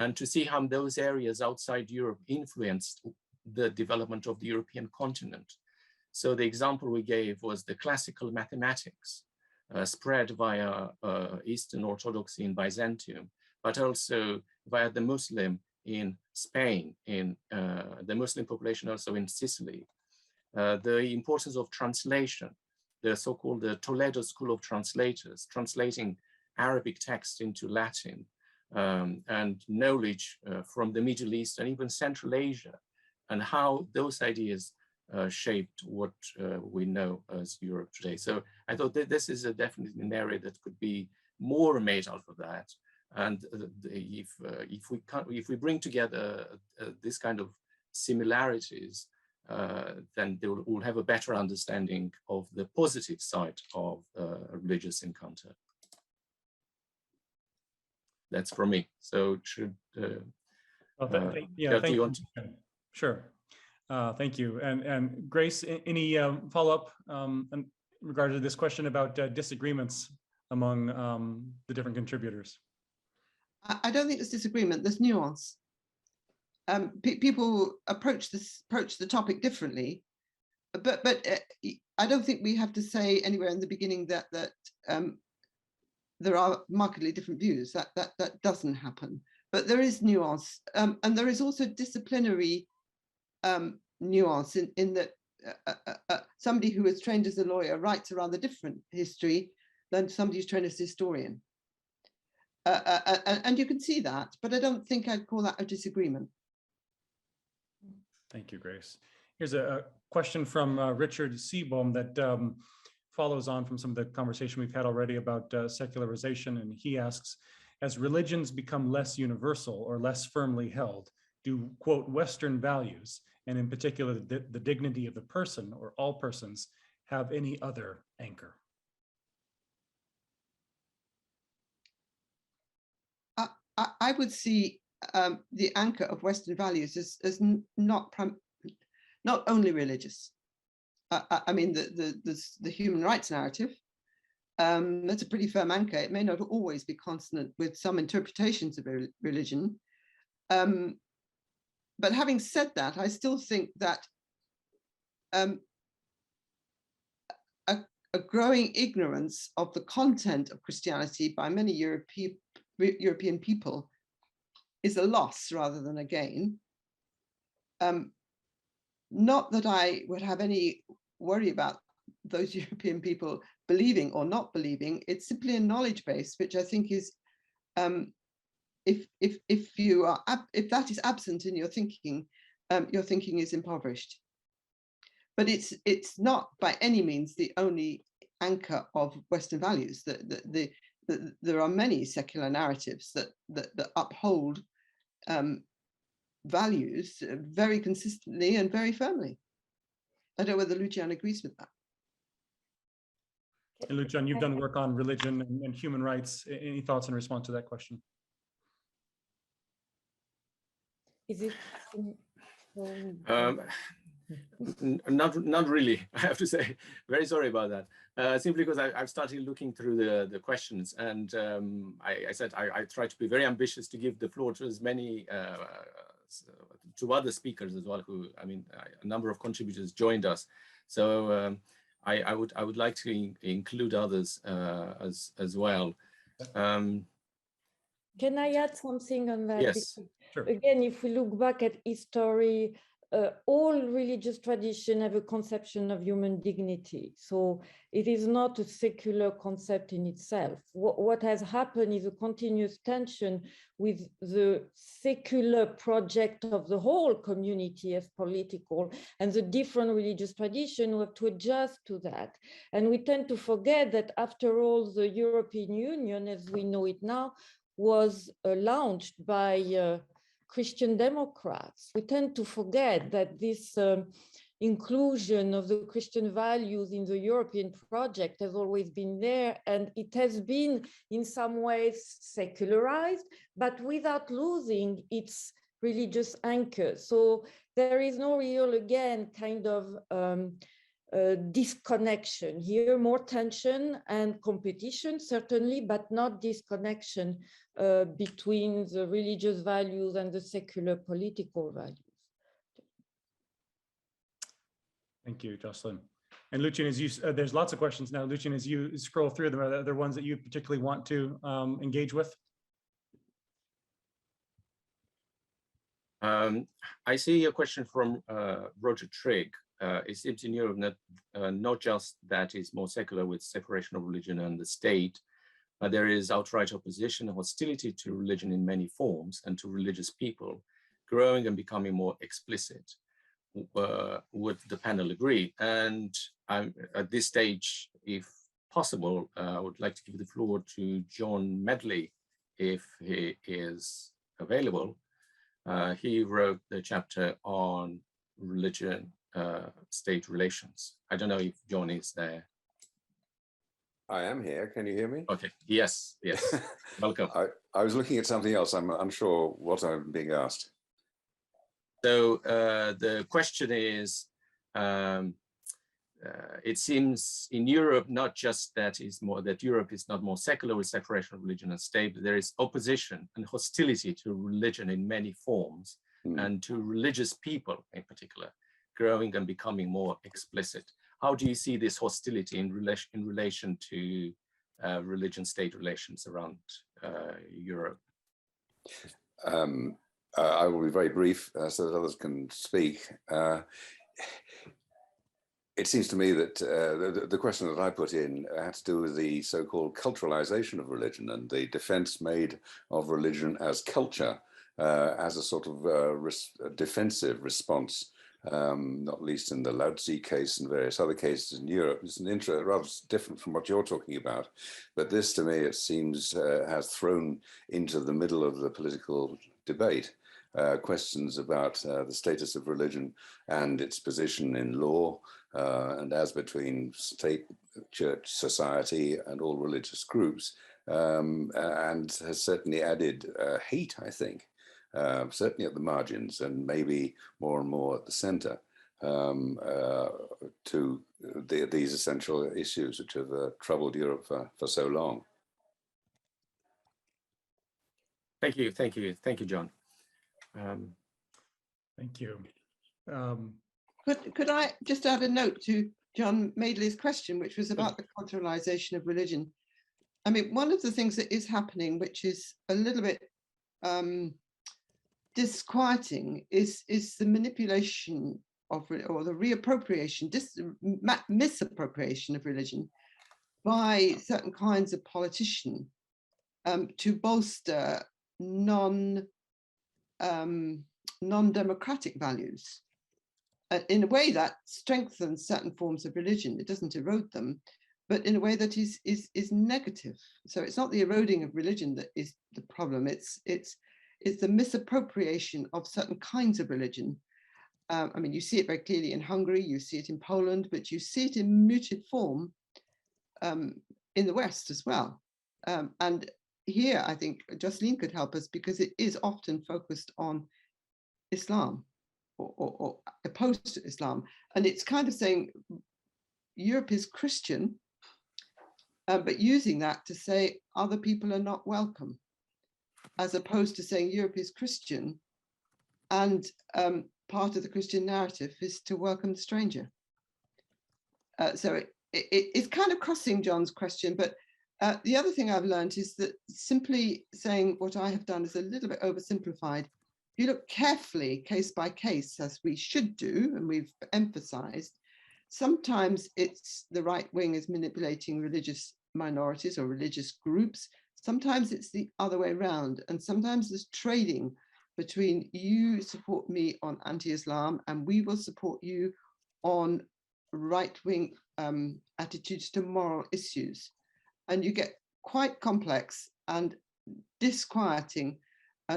and to see how those areas outside Europe influenced the development of the European continent. So the example we gave was the classical mathematics spread via Eastern Orthodoxy in Byzantium, but also via the Muslim in Spain, in the Muslim population also in Sicily. The importance of translation, the so-called Toledo School of Translators, translating Arabic texts into Latin, and knowledge from the Middle East and even Central Asia, and how those ideas shaped what we know as Europe today. So I thought that this is definitely an area that could be more made out of that. And if we bring together this kind of similarities, then they will have a better understanding of the positive side of a religious encounter. That's from me. So should thank you. Sure. Thank you. And Grace, any follow-up in regard to this question about disagreements among the different contributors? I don't think there's disagreement, there's nuance. People approach the topic differently, but I don't think we have to say anywhere in the beginning that there are markedly different views. That doesn't happen. But there is nuance, and there is also disciplinary nuance in that somebody who is trained as a lawyer writes a rather different history than somebody who's trained as a historian. And you can see that, but I don't think I'd call that a disagreement. Thank you, Grace. Here's a question from Richard Seabohm that follows on from some of the conversation we've had already about secularization. And he asks, as religions become less universal or less firmly held, do, quote, Western values, and in particular the dignity of the person or all persons, have any other anchor? I would see the anchor of Western values as not only religious. I mean, the human rights narrative, that's a pretty firm anchor. It may not always be consonant with some interpretations of religion. But having said that, I still think that a growing ignorance of the content of Christianity by many European people is a loss rather than a gain. Not that I would have any worry about those European people believing or not believing. It's simply a knowledge base, which I think is, if that is absent in your thinking is impoverished. But it's not by any means the only anchor of Western values. There are many secular narratives that uphold values very consistently and very firmly. I don't know whether Lucian agrees with that. And Lucian, you've done work on religion and human rights. Any thoughts in response to that question? Is it? Not really, I have to say. Very sorry about that. Simply because I've started looking through the questions, and I said I try to be very ambitious to give the floor to as many to other speakers as well. Who, I mean, a number of contributors joined us, so I would like to include others as well. Can I add something on that? Yes, sure. Again, if we look back at history, all religious traditions have a conception of human dignity. So it is not a secular concept in itself. What has happened is a continuous tension with the secular project of the whole community as political, and the different religious traditions have to adjust to that. And we tend to forget that after all, the European Union, as we know it now, was launched by Christian Democrats. We tend to forget that this inclusion of the Christian values in the European project has always been there, and it has been in some ways secularized, but without losing its religious anchor. So there is no real, again, kind of disconnection here, more tension and competition, certainly, but not disconnection between the religious values and the secular political values. Thank you, Jocelyn. And Lucian, as you, there's lots of questions now. Lucian, as you scroll through them, are there ones that you particularly want to engage with? I see a question from Roger Trigg. It seems in Europe not just that is more secular with separation of religion and the state, but there is outright opposition and hostility to religion in many forms and to religious people, growing and becoming more explicit. Would the panel agree? And at this stage, if possible, I would like to give the floor to John Medley, if he is available. He wrote the chapter on religion, state relations. I don't know if John is there. I am here. Can you hear me? Okay. Yes. Yes. Welcome. I was looking at something else. I'm unsure what I'm being asked. So the question is, it seems in Europe, not just that Europe is not more secular with separation of religion and state, but there is opposition and hostility to religion in many forms and to religious people in particular, growing and becoming more explicit. How do you see this hostility in relation to religion-state relations around Europe? I will be very brief so that others can speak. It seems to me that the question that I put in had to do with the so-called culturalization of religion and the defense made of religion as culture, as a sort of defensive response, not least in the Lao-Tzu case and various other cases in Europe. It's an rather different from what you're talking about. But this, to me, it seems, has thrown into the middle of the political debate questions about the status of religion and its position in law, and as between state, church, society, and all religious groups, and has certainly added hate, I think, certainly at the margins and maybe more and more at the center, to these essential issues which have troubled Europe for so long. Thank you, thank you, thank you, John. Thank you. Could I just add a note to John Madeley's question, which was about the culturalization of religion? I mean, one of the things that is happening, which is a little bit disquieting, is the manipulation of, or the reappropriation, misappropriation of religion by certain kinds of politicians to bolster non-democratic values in a way that strengthens certain forms of religion. It doesn't erode them, but in a way that is negative. So it's not the eroding of religion that is the problem. It's the misappropriation of certain kinds of religion. I mean, you see it very clearly in Hungary, you see it in Poland, but you see it in muted form in the West as well. And here, I think Jocelyn could help us, because it is often focused on Islam or opposed to Islam. And it's kind of saying Europe is Christian, but using that to say other people are not welcome, as opposed to saying Europe is Christian and part of the Christian narrative is to welcome the stranger. So it's kind of crossing John's question, but the other thing I've learned is that simply saying what I have done is a little bit oversimplified. If you look carefully, case by case, as we should do, and we've emphasized, sometimes it's the right wing is manipulating religious minorities or religious groups. Sometimes it's the other way around. And sometimes there's trading between you support me on anti-Islam and we will support you on right-wing attitudes to moral issues. And you get quite complex and disquieting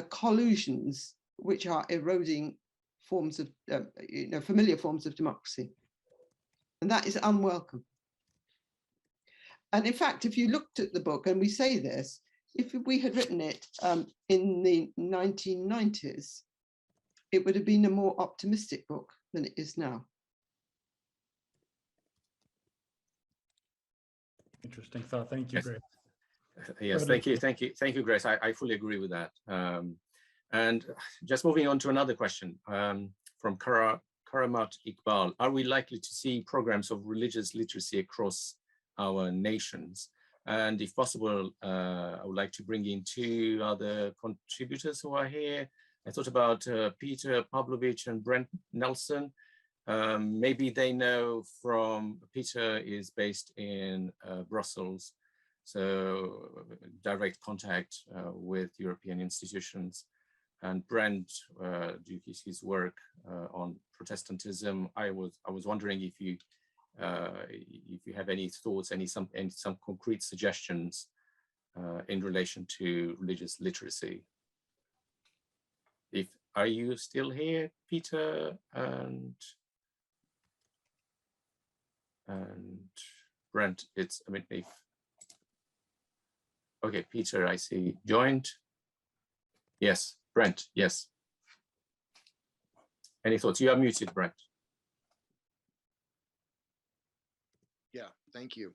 collusions which are eroding forms of, familiar forms of democracy. And that is unwelcome. And in fact, if you looked at the book, and we say this, if we had written it in the 1990s, it would have been a more optimistic book than it is now. Interesting thought. Thank you, Yes. Grace. Yes, thank you, Grace. I fully agree with that. And just moving on to another question from Karamat Iqbal. Are we likely to see programs of religious literacy across our nations? And if possible, I would like to bring in two other contributors who are here. I thought about Peter Pavlovich and Brent Nelson. Maybe they know from, Peter is based in Brussels, so direct contact with European institutions. And Brent, due to his work on Protestantism, I was wondering if you have any thoughts, some concrete suggestions in relation to religious literacy. Are you still here, Peter and Brent? Okay, Peter, I see joined. Yes, Brent, yes. Any thoughts? You are muted, Brent. Yeah, thank you.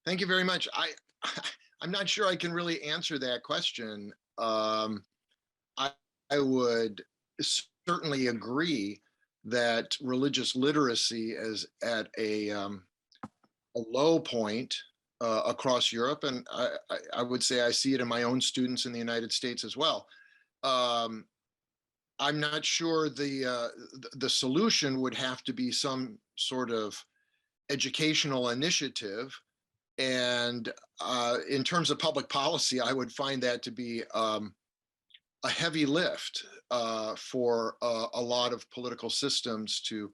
Thank you very much. I'm not sure I can really answer that question. I would certainly agree that religious literacy is at a low point across Europe, and I would say I see it in my own students in the United States as well. I'm not sure the solution would have to be some sort of educational initiative. And in terms of public policy, I would find that to be a heavy lift for a lot of political systems to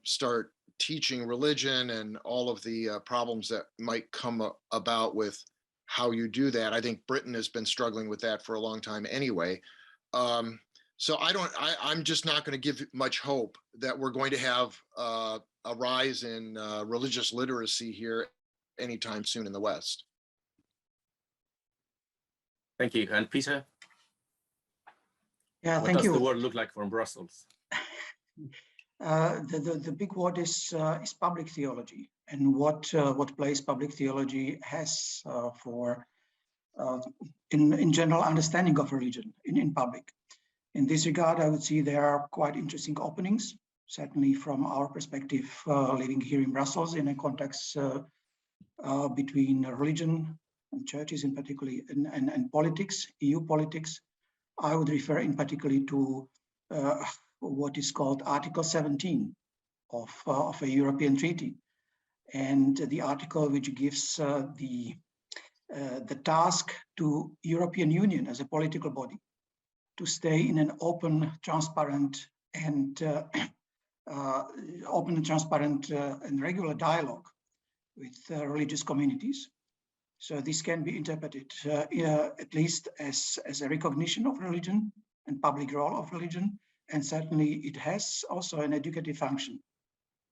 start teaching religion and all of the problems that might come about with how you do that. I think Britain has been struggling with that for a long time anyway. So I'm just not going to give much hope that we're going to have a rise in religious literacy here anytime soon in the West. Thank you. And Peter? Yeah, what thank does you. The word look like from Brussels? The big word is public theology, and what place public theology has for in general understanding of religion in public. In this regard, I would see there are quite interesting openings, certainly from our perspective, living here in Brussels in a context between religion and churches in particular and politics, EU politics. I would refer in particular to what is called Article 17 of a European treaty, and the article which gives the task to European Union as a political body to stay in an open, transparent, and and regular dialogue with religious communities. So this can be interpreted at least as a recognition of religion and public role of religion, and certainly it has also an educative function,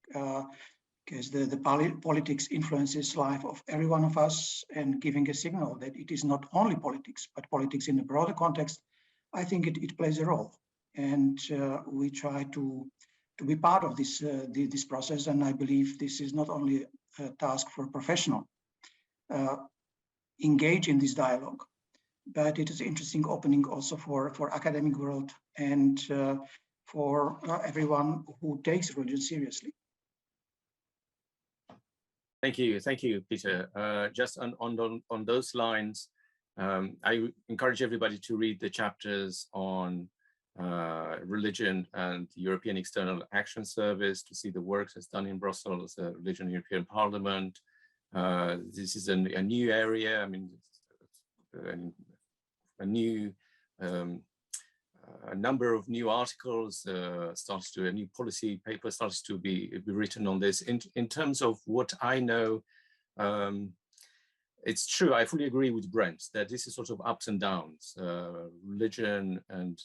because the politics influences life of every one of us, and giving a signal that it is not only politics, but politics in a broader context. I think it plays a role, and we try to be part of this process. And I believe this is not only a task for professional engage in this dialogue, but it is an interesting opening also for academic world and for everyone who takes religion seriously. Thank you, Peter. Just on those lines, I encourage everybody to read the chapters on religion and the European External Action Service to see the work that's done in Brussels, Religion and European Parliament. This is a new area. I mean, a number of new articles a new policy paper starts to be written on this. In terms of what I know, it's true, I fully agree with Brent that this is sort of ups and downs, religion and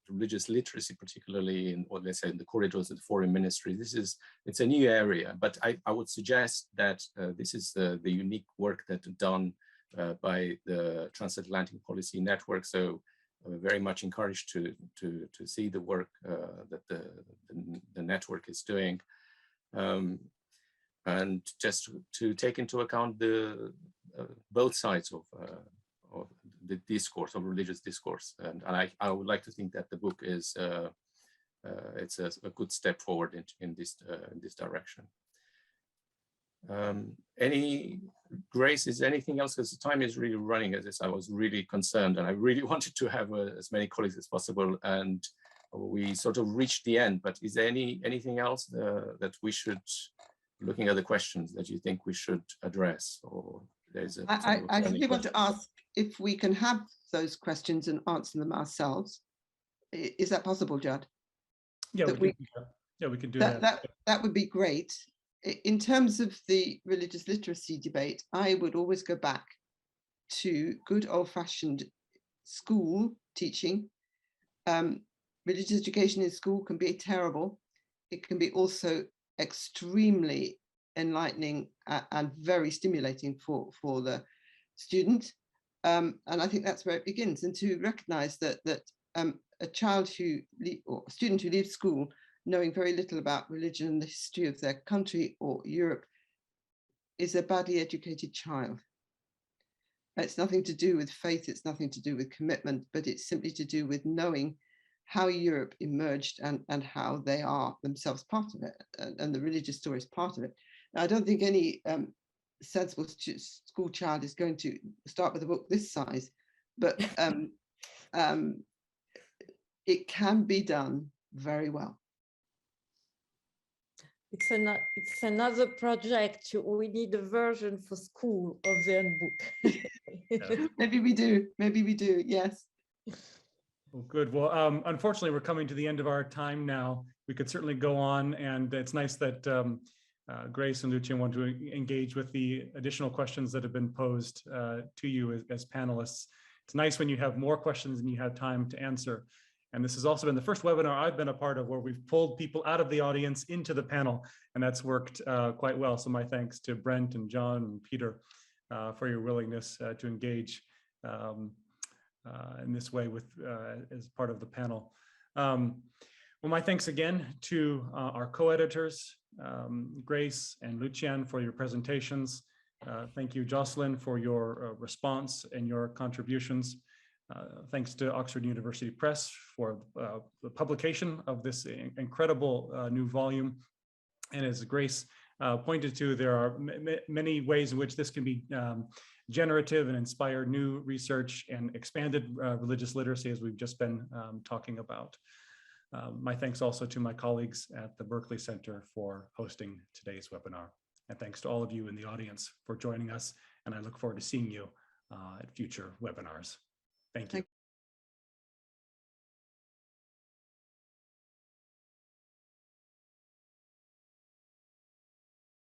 religious literacy, particularly in, or let's say in the corridors of the foreign ministry. It's a new area, but I would suggest that this is the unique work that done by the Transatlantic Policy Network. So very much encouraged to see the work that the network is doing. And just to take into account the both sides of the discourse, of religious discourse, and I would like to think that the book is it's a good step forward in this direction. Grace, is anything else? Because the time is really running. As I was really concerned, and I really wanted to have as many colleagues as possible, and we sort of reached the end. But is there anything else that we should? Looking at the questions that you think we should address, or there's I simply want to ask if we can have those questions and answer them ourselves. Is that possible, Judd? Yeah, we can do that. That would be great. In terms of the religious literacy debate, I would always go back to good old-fashioned school teaching. Religious education in school can be terrible. It can be also extremely enlightening and very stimulating for the student. And I think that's where it begins. And to recognize that a child or a student who leaves school knowing very little about religion and the history of their country or Europe is a badly educated child. It's nothing to do with faith, it's nothing to do with commitment, but it's simply to do with knowing how Europe emerged and how they are themselves part of it, and the religious story is part of it. Now, I don't think any sensible school child is going to start with a book this size, but it can be done very well. It's another project. We need a version for school of the handbook. Maybe we do, yes. Well, good. Well, unfortunately, we're coming to the end of our time now. We could certainly go on, and it's nice that Grace and Lucian want to engage with the additional questions that have been posed to you as panelists. It's nice when you have more questions than you have time to answer. And this has also been the first webinar I've been a part of where we've pulled people out of the audience into the panel, and that's worked quite well. So my thanks to Brent and John and Peter for your willingness to engage in this way with as part of the panel. Well, my thanks again to our co-editors, Grace and Lucian, for your presentations. Thank you, Jocelyn, for your response and your contributions. Thanks to Oxford University Press for the publication of this incredible new volume. And as Grace pointed to, there are many ways in which this can be generative and inspire new research and expanded religious literacy, as we've just been talking about. My thanks also to my colleagues at the Berkeley Center for hosting today's webinar. And thanks to all of you in the audience for joining us. And I look forward to seeing you at future webinars. Thank you.